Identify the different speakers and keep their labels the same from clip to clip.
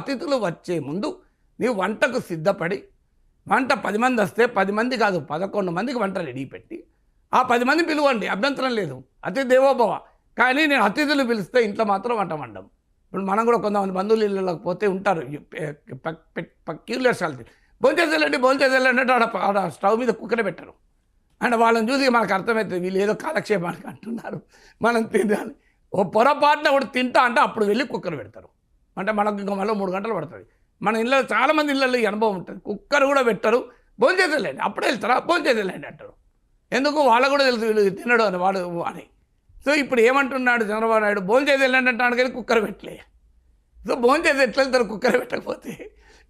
Speaker 1: అతిథులు వచ్చే ముందు నీవు వంటకు సిద్ధపడి, వంట 10 మంది వస్తే 10 మంది కాదు 11 మందికి వంట రెడీ పెట్టి ఆ 10 మంది పిలువండి, అభ్యంతరం లేదు, అతిథి దేవోభవ. కానీ నేను అతిథులు పిలిస్తే ఇంట్లో మాత్రం వంట వండం. ఇప్పుడు మనం కూడా కొంతమంది బంధువులు ఇళ్ళకి పోతే ఉంటారు, క్యూరియాసిటీ, భోంచేసేళ్ళండి అంటే ఆడ స్టవ్ మీద కుక్కర పెట్టరు. అండ్ వాళ్ళని చూసి మనకు అర్థమవుతుంది వీళ్ళు ఏదో కాలక్షేపానికి అంటున్నారు, మనం తినాలి. ఓ పొరపాటున ఒకటి తింటా అంటే అప్పుడు వెళ్ళి కుక్కర్ పెడతారు. అంటే మనకు ఇంకా మళ్ళీ 3 గంటలు పడుతుంది. మన ఇళ్ళలో చాలామంది ఇళ్ళల్లో ఈ అనుభవం ఉంటుంది, కుక్కర్ కూడా పెట్టరు, భోంచేసేళ్ళండి అప్పుడే వెళ్తారా, భోంచేసేళ్ళండి అంటారు. ఎందుకు వాళ్ళకు కూడా తెలుసు వీళ్ళు తినడు అని వాడు అని. సో ఇప్పుడు ఏమంటున్నాడు చంద్రబాబు నాయుడు, భోంచేసేళ్ళండి అంటాడు కానీ కుక్కర్ పెట్టలే. సో భోంచేసి ఎట్లా వెళ్తారు కుక్కర్ పెట్టకపోతే?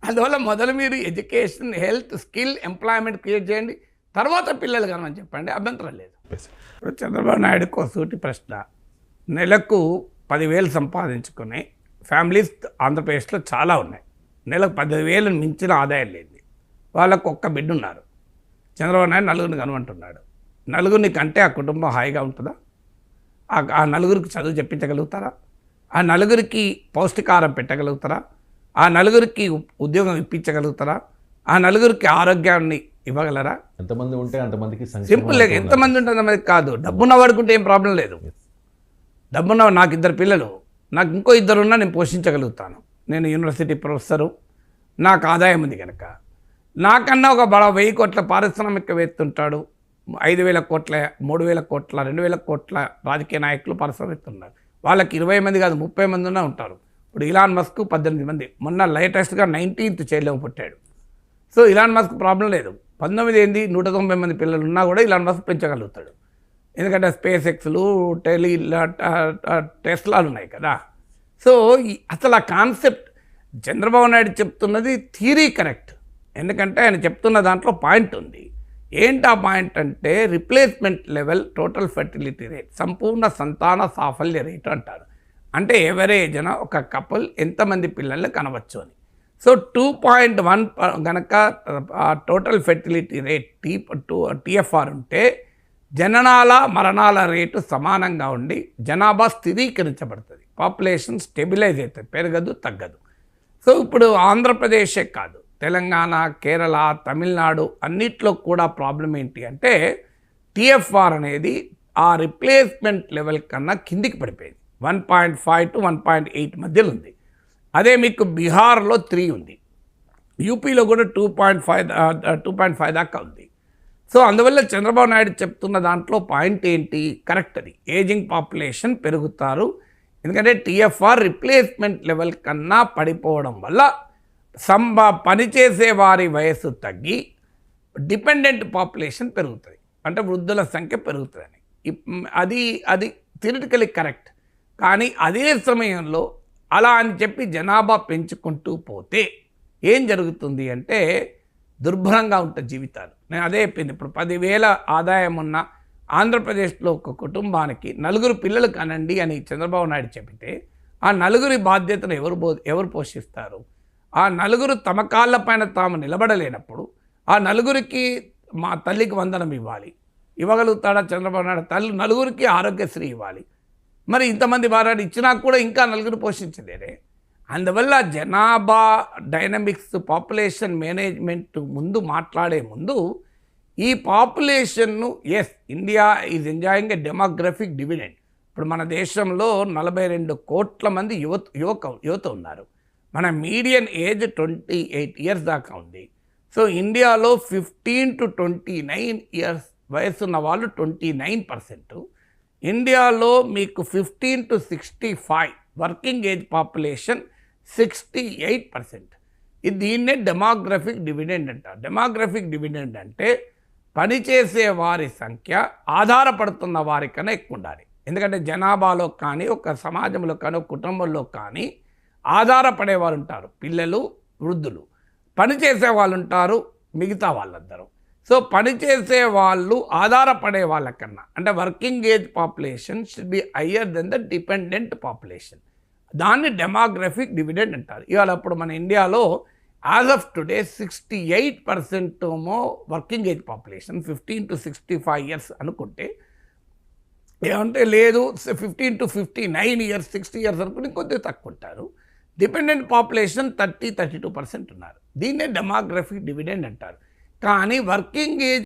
Speaker 1: అందువల్ల మొదలు మీరు education, health, skill, employment create చేయండి, తర్వాత పిల్లలు కనమని చెప్పండి, అభ్యంతరం లేదు. ఇప్పుడు చంద్రబాబు నాయుడుకు సూటి ప్రశ్న. నెలకు 10,000 సంపాదించుకునే ఫ్యామిలీస్ ఆంధ్రప్రదేశ్లో చాలా ఉన్నాయి. నెలకు 10,000 మించిన ఆదాయం లేదు. వాళ్ళకు ఒక్క బిడ్డ ఉన్నారు. చంద్రబాబు నాయుడు నలుగురిని కనమంటున్నాడు. నలుగురిని కంటే ఆ కుటుంబం హాయిగా ఉంటుందా? ఆ నలుగురికి చదువు చెప్పించగలుగుతారా? ఆ నలుగురికి పౌష్టికాహారం పెట్టగలుగుతారా? ఆ నలుగురికి ఉద్యోగం ఇప్పించగలుగుతారా? ఆ నలుగురికి ఆరోగ్యాన్ని ఇవ్వగలరా?
Speaker 2: ఎంతమంది ఉంటే అంతమందికి
Speaker 1: సింపుల్. ఎంతమంది ఉంటే అంతమంది కాదు. డబ్బున్న వాడుకుంటే ఏం ప్రాబ్లం లేదు. డబ్బున్న నాకు 2 పిల్లలు, నాకు ఇంకో 2 ఉన్నా నేను పోషించగలుగుతాను. నేను యూనివర్సిటీ ప్రొఫెసరు, నాకు ఆదాయం ఉంది కనుక. నాకన్నా ఒక 1000 కోట్ల పారిశ్రామికవేత్త ఉంటాడు, 5,000 కోట్ల, 3,000 కోట్ల, 2,000 కోట్ల రాజకీయ నాయకులు పారిశ్రామికవేత్తలు ఉన్నారు. వాళ్ళకి 20 మంది కాదు 30 మంది ఉన్నా ఉంటారు. ఇప్పుడు ఇలాన్ మస్క్ 18 మంది, మొన్న లేటెస్ట్గా 19th చైల్డ్లో పుట్టాడు. సో ఇలాన్ మస్క్ ప్రాబ్లం లేదు. 19 ఏంది, 190 మంది పిల్లలు ఉన్నా కూడా ఇలాన్ మస్క్ పెంచగలుగుతాడు. ఎందుకంటే స్పేస్ ఎక్స్లు, టెస్లాలు ఉన్నాయి కదా. సో అసలు ఆ కాన్సెప్ట్ చంద్రబాబు నాయుడు చెప్తున్నది థియరీ కరెక్ట్. ఎందుకంటే ఆయన చెప్తున్న దాంట్లో పాయింట్ ఉంది. ఏంటి ఆ పాయింట్ అంటే replacement level total fertility rate, సంపూర్ణ సంతాన సాఫల్య రేటు అంటారు. అంటే ఎవరేజ్న ఒక కపుల్ ఎంతమంది పిల్లల్ని కనవచ్చు అని. సో 2.1 కనుక టోటల్ ఫెర్టిలిటీ రేట్ TFR ఉంటే జననాల మరణాల రేటు సమానంగా ఉండి జనాభా స్థిరీకరించబడుతుంది, పాపులేషన్ స్టెబిలైజ్ అవుతుంది, పెరగదు తగ్గదు. సో ఇప్పుడు ఆంధ్రప్రదేశే కాదు, తెలంగాణ, కేరళ, తమిళనాడు అన్నిట్లో కూడా ప్రాబ్లం ఏంటి అంటే TFR అనేది ఆ రిప్లేస్మెంట్ లెవెల్ కన్నా కిందికి పడిపోయింది. 1.5 to 1.8 మధ్యలో ఉంది. అదే మీకు బీహార్లో 3 ఉంది, యూపీలో కూడా 2.5 దాకా ఉంది. సో అందువల్ల చంద్రబాబు నాయుడు చెప్తున్న దాంట్లో పాయింట్ ఏంటి, కరెక్ట్. అది ఏజింగ్ పాపులేషన్ పెరుగుతారు. ఎందుకంటే TFR రిప్లేస్మెంట్ లెవెల్ కన్నా పడిపోవడం వల్ల పనిచేసే వారి వయస్సు తగ్గి డిపెండెంట్ పాపులేషన్ పెరుగుతుంది, అంటే వృద్ధుల సంఖ్య పెరుగుతుందని. అది థియరిటికలీ కరెక్ట్. కానీ అదే సమయంలో అలా అని చెప్పి జనాభా పెంచుకుంటూ పోతే ఏం జరుగుతుంది అంటే దుర్భరంగా ఉంటుంది జీవితాలు. నేను అదే చెప్పింది. ఇప్పుడు 10,000 ఆదాయం ఉన్న ఆంధ్రప్రదేశ్లో ఒక కుటుంబానికి 4 పిల్లలు కనండి అని చంద్రబాబు నాయుడు చెబితే ఆ 4 బాధ్యతను ఎవరు పోషిస్తారు? ఆ 4 తమ కాళ్ళపైన తాము నిలబడలేనప్పుడు ఆ 4కి మా తల్లికి వందనం ఇవ్వగలుగుతాడా చంద్రబాబు నాయుడు? 4కి ఆరోగ్యశ్రీ ఇవ్వాలి. మరి ఇంతమంది భార్యలు ఇచ్చినా కూడా ఇంకా 4 పోషించలేరే. అందువల్ల జనాభా డైనమిక్స్, పాపులేషన్ మేనేజ్మెంట్ ముందు మాట్లాడే ముందు ఈ పాపులేషన్ను, as India is enjoying a demographic dividend. ఇప్పుడు మన దేశంలో 42 కోట్ల మంది యువత ఉన్నారు. మన మీడియన్ ఏజ్ 28 years దాకా ఉంది. సో ఇండియాలో 15 to 29 years వయసున్న వాళ్ళు 29%. ఇండియాలో మీకు 15 to 65 వర్కింగ్ ఏజ్ పాపులేషన్ 68%. దీన్నే డెమోగ్రఫిక్ డివిడెండ్ అంటారు. డెమోగ్రఫిక్ డివిడెండ్ అంటే పనిచేసే వారి సంఖ్య ఆధారపడుతున్న వారికన్నా ఎక్కువ ఉండాలి. ఎందుకంటే జనాభాలో కానీ, ఒక సమాజంలో కానీ, ఒక కుటుంబంలో కానీ ఆధారపడేవారు ఉంటారు, పిల్లలు, వృద్ధులు. పనిచేసే వాళ్ళు ఉంటారు, మిగతా వాళ్ళందరూ. సో పనిచేసే వాళ్ళు ఆధారపడే వాళ్ళకన్నా, అంటే working age population should be higher than the dependent population. దాన్ని డెమోగ్రఫిక్ డివిడెండ్ అంటారు. ఇవాళ అప్పుడు మన ఇండియాలో as of today 68% working age population 15 to 65 years అనుకుంటే, ఏమంటే లేదు 15 to 59 years 60 years అనుకుంటే కొద్దిగా తక్కువ ఉంటారు. డిపెండెంట్ పాపులేషన్ 32% ఉన్నారు. దీన్నే డెమోగ్రఫిక్ డివిడెండ్ అంటారు. కానీ వర్కింగ్ ఏజ్